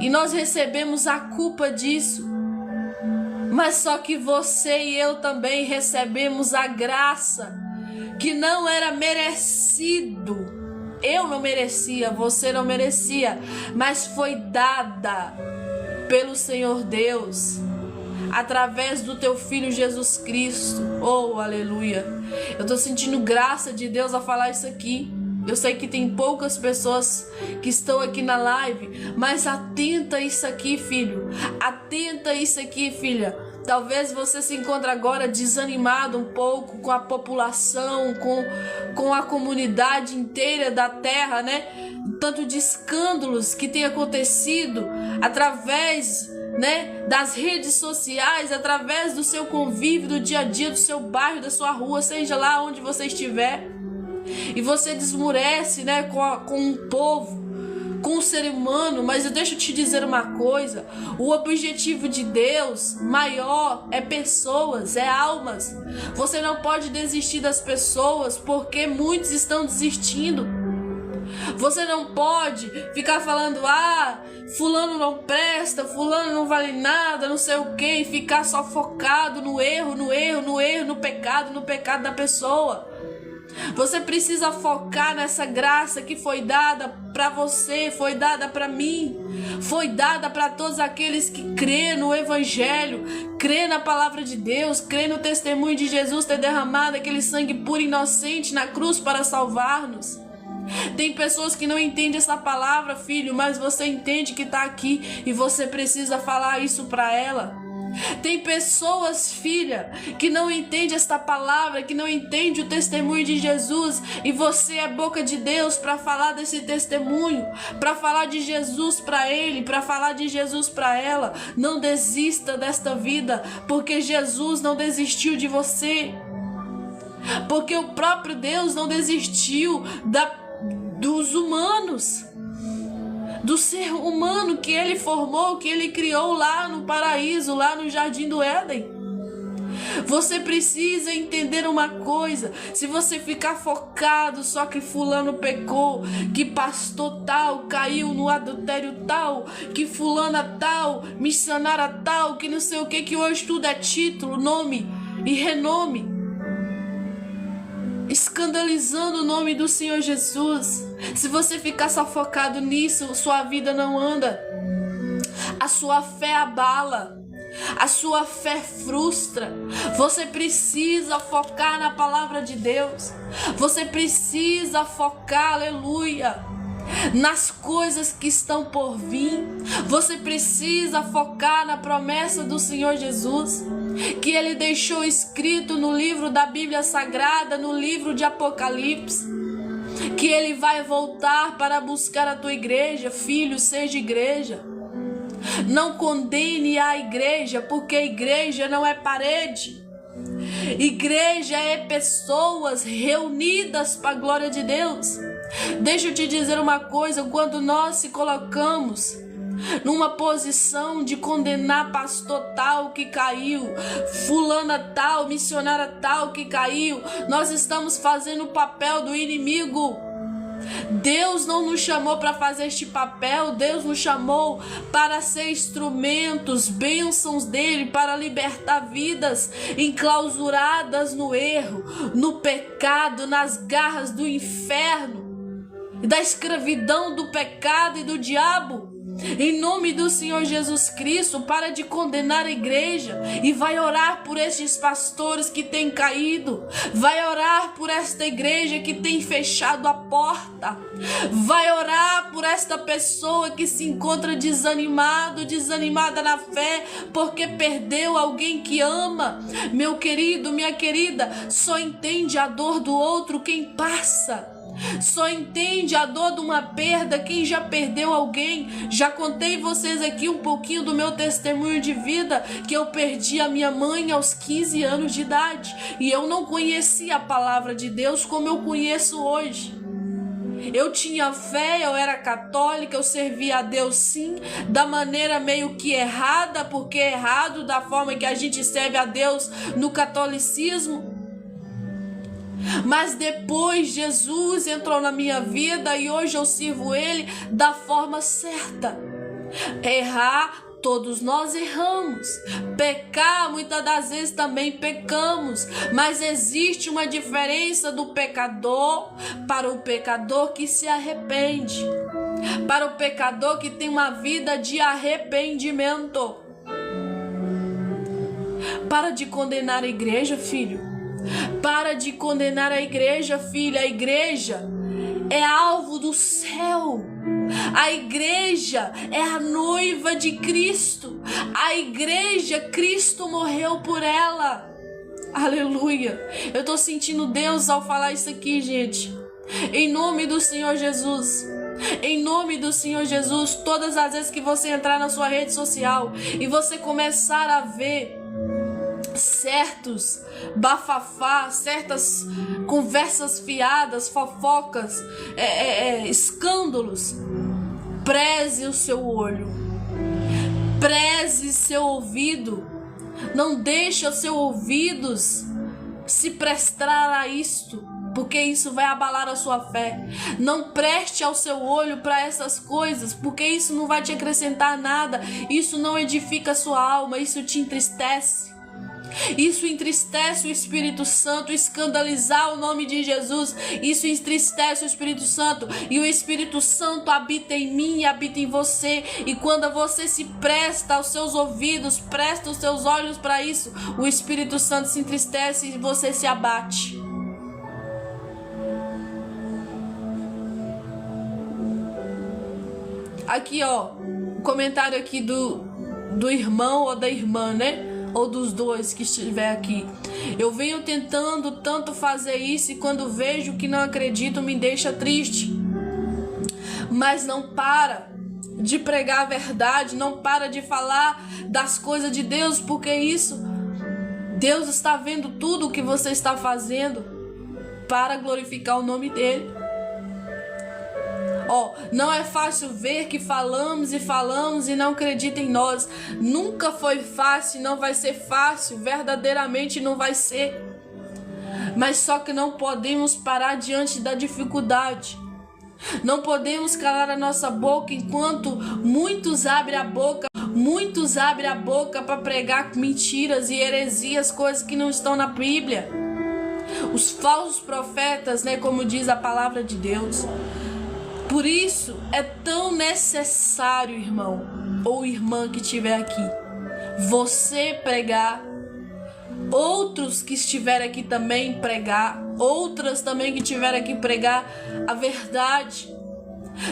e nós recebemos a culpa disso. Mas só que você e eu também recebemos a graça que não era merecido. Eu não merecia, você não merecia, mas foi dada pelo Senhor Deus, através do teu Filho Jesus Cristo. Oh, aleluia. Eu tô sentindo graça de Deus a falar isso aqui. Eu sei que tem poucas pessoas que estão aqui na live, mas atenta isso aqui, filho. Atenta isso aqui, filha. Talvez você se encontre agora desanimado um pouco com a população, com a comunidade inteira da terra, né? Tanto de escândalos que tem acontecido através, né, das redes sociais, através do seu convívio, do dia a dia, do seu bairro, da sua rua, seja lá onde você estiver. E você desmurece, né, com um povo, com um ser humano. Mas deixa eu te dizer uma coisa: o objetivo de Deus maior é pessoas, é almas. Você não pode desistir das pessoas, porque muitos estão desistindo. Você não pode ficar falando: fulano não presta, fulano não vale nada, não sei o que, e ficar só focado no erro, no pecado da pessoa. Você precisa focar nessa graça que foi dada para você, foi dada para mim, foi dada para todos aqueles que crê no Evangelho, crê na palavra de Deus, crê no testemunho de Jesus ter derramado aquele sangue puro e inocente na cruz para salvar-nos. Tem pessoas que não entendem essa palavra, filho, mas você entende que está aqui e você precisa falar isso para ela. Tem pessoas, filha, que não entende esta palavra, que não entende o testemunho de Jesus, e você é boca de Deus para falar desse testemunho, para falar de Jesus para ele, para falar de Jesus para ela. Não desista desta vida, porque Jesus não desistiu de você, porque o próprio Deus não desistiu dos humanos, do ser humano que ele formou, que ele criou lá no paraíso, lá no jardim do Éden. Você precisa entender uma coisa: se você ficar focado só que fulano pecou, que pastor tal caiu no adultério tal, que fulana tal, missionária tal, que não sei o que hoje tudo é título, nome e renome, escandalizando o nome do Senhor Jesus. Se você ficar só focado nisso, sua vida não anda. A sua fé abala, a sua fé frustra. Você precisa focar na palavra de Deus. Você precisa focar, aleluia, nas coisas que estão por vir. Você precisa focar na promessa do Senhor Jesus, que ele deixou escrito no livro da Bíblia Sagrada, no livro de Apocalipse, que ele vai voltar para buscar a tua igreja. Filho, seja igreja. Não condene a igreja, porque a igreja não é parede. Igreja é pessoas reunidas para a glória de Deus. Deixa eu te dizer uma coisa: quando nós se colocamos numa posição de condenar pastor tal que caiu, fulana tal, missionária tal que caiu, nós estamos fazendo o papel do inimigo. Deus não nos chamou para fazer este papel. Deus nos chamou para ser instrumentos, bênçãos dele, para libertar vidas enclausuradas no erro, no pecado, nas garras do inferno, da escravidão do pecado e do diabo. Em nome do Senhor Jesus Cristo, para de condenar a igreja e vai orar por estes pastores que têm caído. Vai orar por esta igreja que tem fechado a porta. Vai orar por esta pessoa que se encontra desanimada na fé, porque perdeu alguém que ama. Meu querido, minha querida, só entende a dor do outro quem passa. Só entende a dor de uma perda quem já perdeu alguém. Já contei vocês aqui um pouquinho do meu testemunho de vida, que eu perdi a minha mãe aos 15 anos de idade, e eu não conhecia a palavra de Deus como eu conheço hoje. Eu tinha fé, eu era católica, eu servia a Deus sim, da maneira meio que errada, porque é errado da forma que a gente serve a Deus no catolicismo. Mas depois Jesus entrou na minha vida e hoje eu sirvo ele da forma certa. Errar, todos nós erramos. Pecar, muitas das vezes também pecamos. Mas existe uma diferença do pecador para o pecador que se arrepende. Para o pecador que tem uma vida de arrependimento. Para de condenar a igreja, filho. Para de condenar a igreja, filha. A igreja é alvo do céu. A igreja é a noiva de Cristo. A igreja, Cristo morreu por ela. Aleluia. Eu tô sentindo Deus ao falar isso aqui, gente. Em nome do Senhor Jesus. Em nome do Senhor Jesus, todas as vezes que você entrar na sua rede social e você começar a ver certos bafafá, certas conversas fiadas, fofocas, escândalos, preze o seu olho, preze seu ouvido, não deixe os seus ouvidos se prestar a isto, porque isso vai abalar a sua fé. Não preste ao seu olho para essas coisas, porque isso não vai te acrescentar nada, isso não edifica a sua alma, isso te entristece. Isso entristece o Espírito Santo. Escandalizar o nome de Jesus, isso entristece o Espírito Santo. E o Espírito Santo habita em mim e habita em você. E quando você se presta aos seus ouvidos, presta os seus olhos para isso, o Espírito Santo se entristece e você se abate. Aqui, ó, o comentário aqui do irmão ou da irmã, né? Ou dos dois que estiver aqui. Eu venho tentando tanto fazer isso e quando vejo que não acredito me deixa triste. Mas não para de pregar a verdade, não para de falar das coisas de Deus, porque isso, Deus está vendo tudo o que você está fazendo para glorificar o nome dele. Não é fácil ver que falamos e não acredita em nós. Nunca foi fácil, não vai ser fácil, verdadeiramente não vai ser. Mas só que não podemos parar diante da dificuldade. Não podemos calar a nossa boca enquanto muitos abrem a boca para pregar mentiras e heresias, coisas que não estão na Bíblia. Os falsos profetas, né, como diz a palavra de Deus. Por isso é tão necessário, irmão ou irmã que estiver aqui, você pregar, outros que estiverem aqui também pregar, outras também que estiverem aqui pregar a verdade.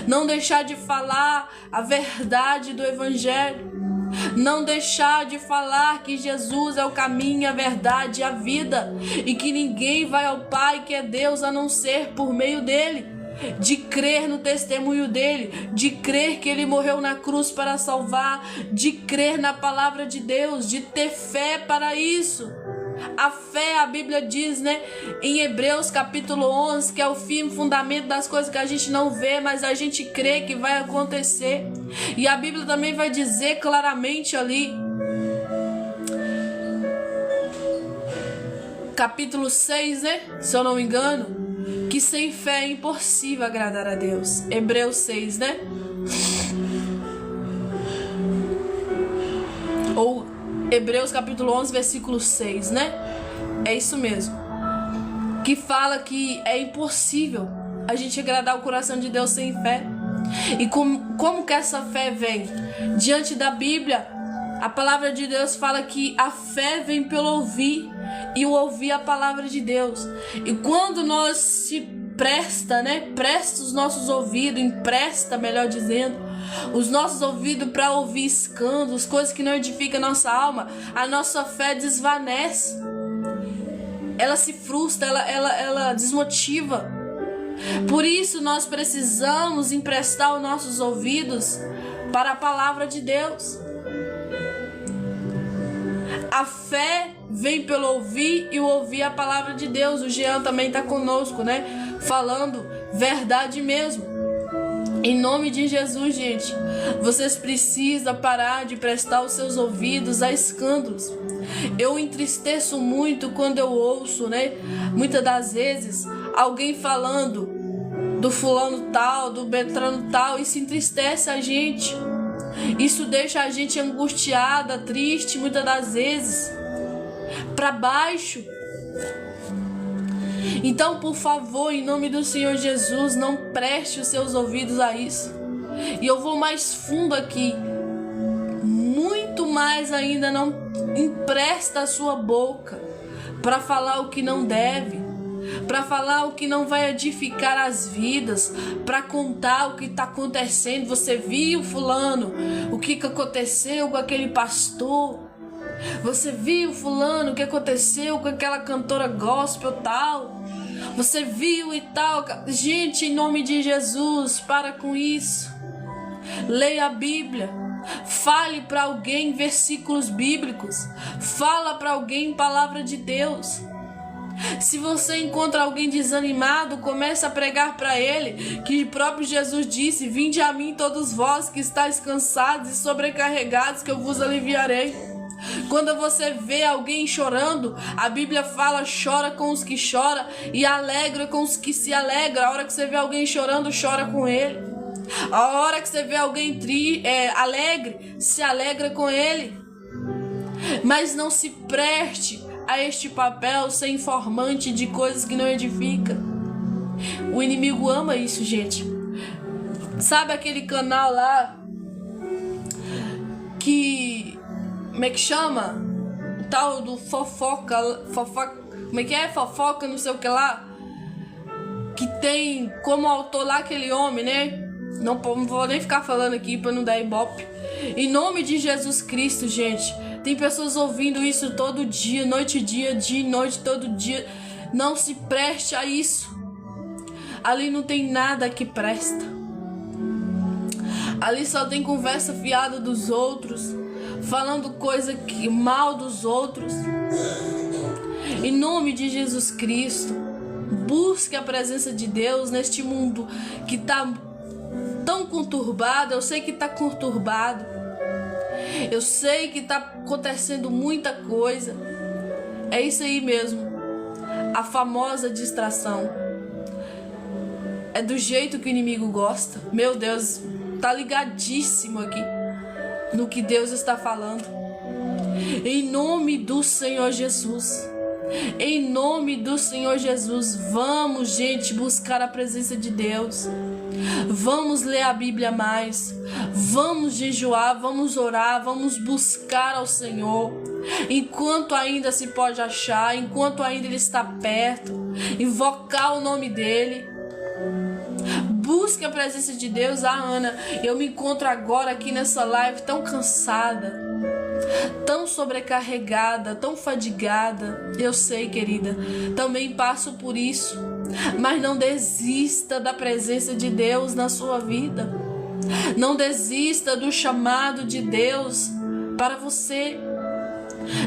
Não deixar de falar a verdade do Evangelho. Não deixar de falar que Jesus é o caminho, a verdade e a vida. E que ninguém vai ao Pai, que é Deus, a não ser por meio dele. De crer no testemunho dele, de crer que ele morreu na cruz para salvar, de crer na palavra de Deus, de ter fé para isso. A fé, a Bíblia diz, né, em Hebreus capítulo 11, que é o firme fundamento das coisas que a gente não vê, mas a gente crê que vai acontecer. E a Bíblia também vai dizer claramente ali, capítulo 6, né, se eu não me engano, que sem fé é impossível agradar a Deus. Hebreus 6, né? Ou Hebreus capítulo 11, versículo 6, né? É isso mesmo. Que fala que é impossível a gente agradar o coração de Deus sem fé. E como que essa fé vem? Diante da Bíblia, a palavra de Deus fala que a fé vem pelo ouvir, e o ouvir a palavra de Deus. E quando nós se presta, né? Presta os nossos ouvidos, empresta, melhor dizendo, os nossos ouvidos para ouvir escândalos, coisas que não edificam a nossa alma, a nossa fé desvanece. Ela se frustra, ela desmotiva. Por isso nós precisamos emprestar os nossos ouvidos para a palavra de Deus. A fé vem pelo ouvir e o ouvir a palavra de Deus. O Jean também está conosco, né? Falando verdade mesmo. Em nome de Jesus, gente, vocês precisam parar de prestar os seus ouvidos a escândalos. Eu entristeço muito quando eu ouço, né? Muitas das vezes, alguém falando do fulano tal, do Beltrano tal, isso entristece a gente. Isso deixa a gente angustiada, triste, muitas das vezes, para baixo. Então, por favor, em nome do Senhor Jesus, não preste os seus ouvidos a isso. E eu vou mais fundo aqui. Muito mais ainda, não empresta a sua boca para falar o que não deve, para falar o que não vai edificar as vidas, para contar o que está acontecendo. Você viu, fulano, o que aconteceu com aquele pastor? Você viu, fulano, o que aconteceu com aquela cantora gospel tal? Você viu e tal? Gente, em nome de Jesus, para com isso. Leia a Bíblia. Fale para alguém versículos bíblicos. Fala para alguém palavra de Deus. Se você encontra alguém desanimado, comece a pregar para ele, que o próprio Jesus disse: vinde a mim todos vós que estáis cansados e sobrecarregados, que eu vos aliviarei. Quando você vê alguém chorando, a Bíblia fala: chora com os que choram e alegra com os que se alegram. A hora que você vê alguém chorando, chora com ele. A hora que você vê alguém alegre, se alegra com ele. Mas não se preste a este papel ser informante de coisas que não edificam. O inimigo ama isso, gente. Sabe aquele canal lá que... como é que chama? O tal do fofoca, como é que é? Fofoca, não sei o que lá. Que tem como autor lá aquele homem, né? Não vou nem ficar falando aqui para não dar ibope. Em nome de Jesus Cristo, gente. Tem pessoas ouvindo isso todo dia, noite e dia e noite, todo dia. Não se preste a isso. Ali não tem nada que presta. Ali só tem conversa fiada dos outros, falando coisa mal dos outros. Em nome de Jesus Cristo, busque a presença de Deus neste mundo que está tão conturbado. Eu sei que está conturbado. Eu sei que está acontecendo muita coisa. É isso aí mesmo. A famosa distração. É do jeito que o inimigo gosta. Meu Deus, tá ligadíssimo aqui no que Deus está falando. Em nome do Senhor Jesus. Em nome do Senhor Jesus. Vamos, gente, buscar a presença de Deus. Vamos ler a Bíblia mais. Vamos jejuar, vamos orar, vamos buscar ao Senhor. Enquanto ainda se pode achar, enquanto ainda Ele está perto. Invocar o nome dEle. Busque a presença de Deus. Ana, eu me encontro agora aqui nessa live tão cansada, tão sobrecarregada, tão fadigada. Eu sei, querida, também passo por isso. Mas não desista da presença de Deus na sua vida. Não desista do chamado de Deus para você.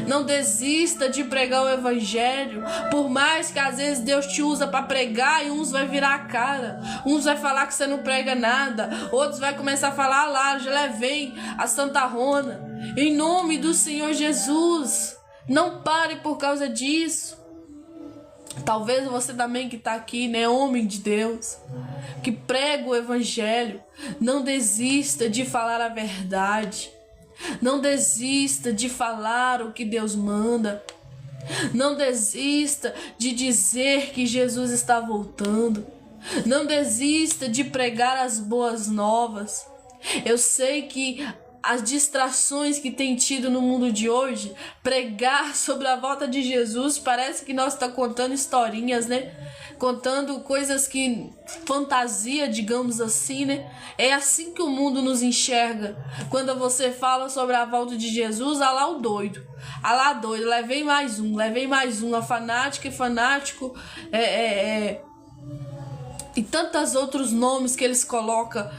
Não desista de pregar o evangelho. Por mais que às vezes Deus te usa para pregar e uns vai virar a cara. Uns vai falar que você não prega nada. Outros vai começar a falar: lá, já levei a Santa Rona. Em nome do Senhor Jesus, não pare por causa disso. Talvez você também que está aqui, né, homem de Deus, que prega o evangelho, não desista de falar a verdade. Não desista de falar o que Deus manda. Não desista de dizer que Jesus está voltando. Não desista de pregar as boas novas. Eu sei que as distrações que tem tido no mundo de hoje, pregar sobre a volta de Jesus, parece que nós estamos contando historinhas, né? Contando coisas que fantasia, digamos assim, né? É assim que o mundo nos enxerga. Quando você fala sobre a volta de Jesus, ah lá o doido. Ah lá doido, levei mais um, a fanática e fanático, e tantos outros nomes que eles colocam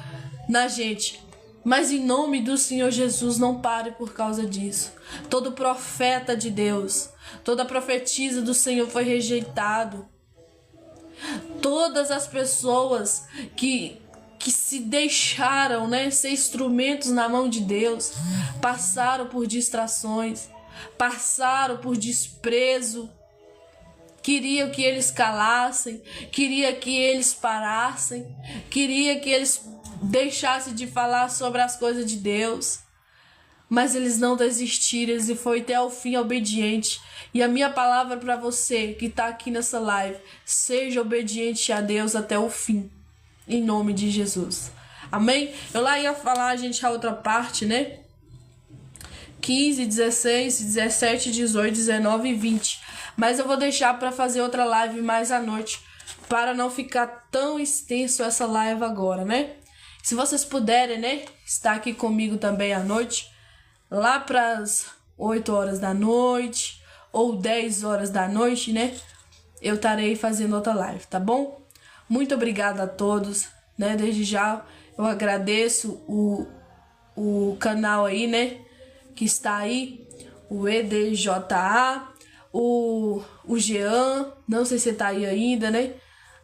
na gente. Mas em nome do Senhor Jesus, não pare por causa disso. Todo profeta de Deus, toda profetisa do Senhor foi rejeitado. Todas as pessoas que se deixaram, né, ser instrumentos na mão de Deus, passaram por distrações, passaram por desprezo. Queria que eles calassem, queria que eles parassem, queria que eles deixasse de falar sobre as coisas de Deus, mas eles não desistiram, eles foram até o fim obediente. E a minha palavra para você que está aqui nessa live: seja obediente a Deus até o fim, em nome de Jesus. Amém? Eu lá ia falar, gente, a outra parte, né? 15, 16, 17, 18, 19 e 20. Mas eu vou deixar para fazer outra live mais à noite, para não ficar tão extenso essa live agora, né? Se vocês puderem, né, estar aqui comigo também à noite, lá para as 8 horas da noite ou 10 horas da noite, né, eu estarei fazendo outra live, tá bom? Muito obrigada a todos, né? Desde já eu agradeço o canal aí, né, que está aí, o EDJA, o Jean, não sei se tá aí ainda, né?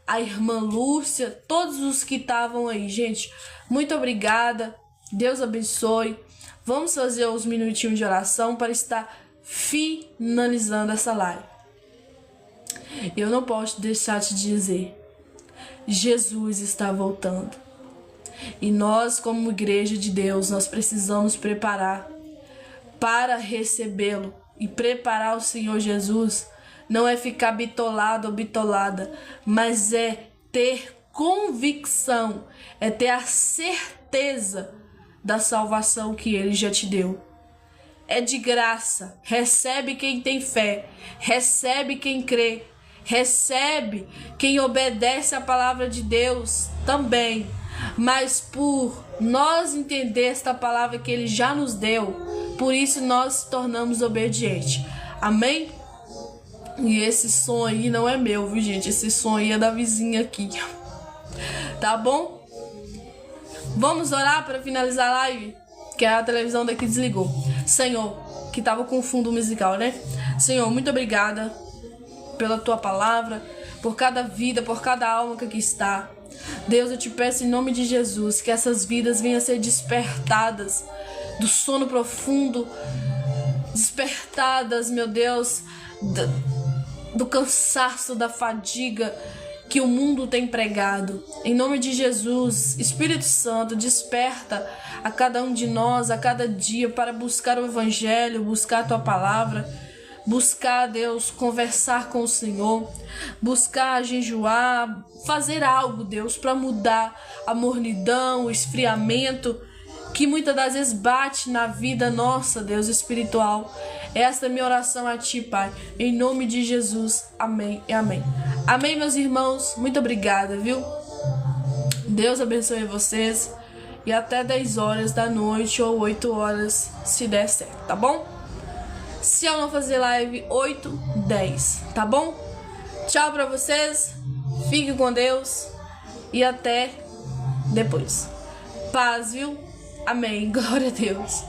A irmã Lúcia, todos os que estavam aí, gente, muito obrigada, Deus abençoe. Vamos fazer uns minutinhos de oração para estar finalizando essa live. Eu não posso deixar de dizer, Jesus está voltando. E nós, como igreja de Deus, nós precisamos preparar para recebê-lo. E preparar o Senhor Jesus não é ficar bitolado ou bitolada, mas é ter convicção, é ter a certeza da salvação que Ele já te deu. É de graça, recebe quem tem fé, recebe quem crê, recebe quem obedece a palavra de Deus também. Mas por nós entender esta palavra que Ele já nos deu, por isso nós nos tornamos obedientes. Amém? E esse som aí não é meu, viu, gente? Esse som aí é da vizinha aqui. Tá bom? Vamos orar para finalizar a live? Que a televisão daqui desligou. Senhor, que tava com fundo musical, né? Senhor, muito obrigada pela tua palavra, por cada vida, por cada alma que aqui está. Deus, eu te peço em nome de Jesus que essas vidas venham a ser despertadas do sono profundo, despertadas, meu Deus, do cansaço, da fadiga que o mundo tem pregado. Em nome de Jesus, Espírito Santo, desperta a cada um de nós, a cada dia, para buscar o Evangelho, buscar a tua palavra, buscar, Deus, conversar com o Senhor, buscar jejuar, fazer algo, Deus, para mudar a mornidão, o esfriamento que muitas das vezes bate na vida nossa, Deus, espiritual. Esta é a minha oração a Ti, Pai, em nome de Jesus. Amém e amém. Amém, meus irmãos, muito obrigada, viu? Deus abençoe vocês e até 10 horas da noite ou 8 horas, se der certo, tá bom? Se eu não fazer live, 8, 10, tá bom? Tchau pra vocês, fique com Deus e até depois. Paz, viu? Amém, glória a Deus.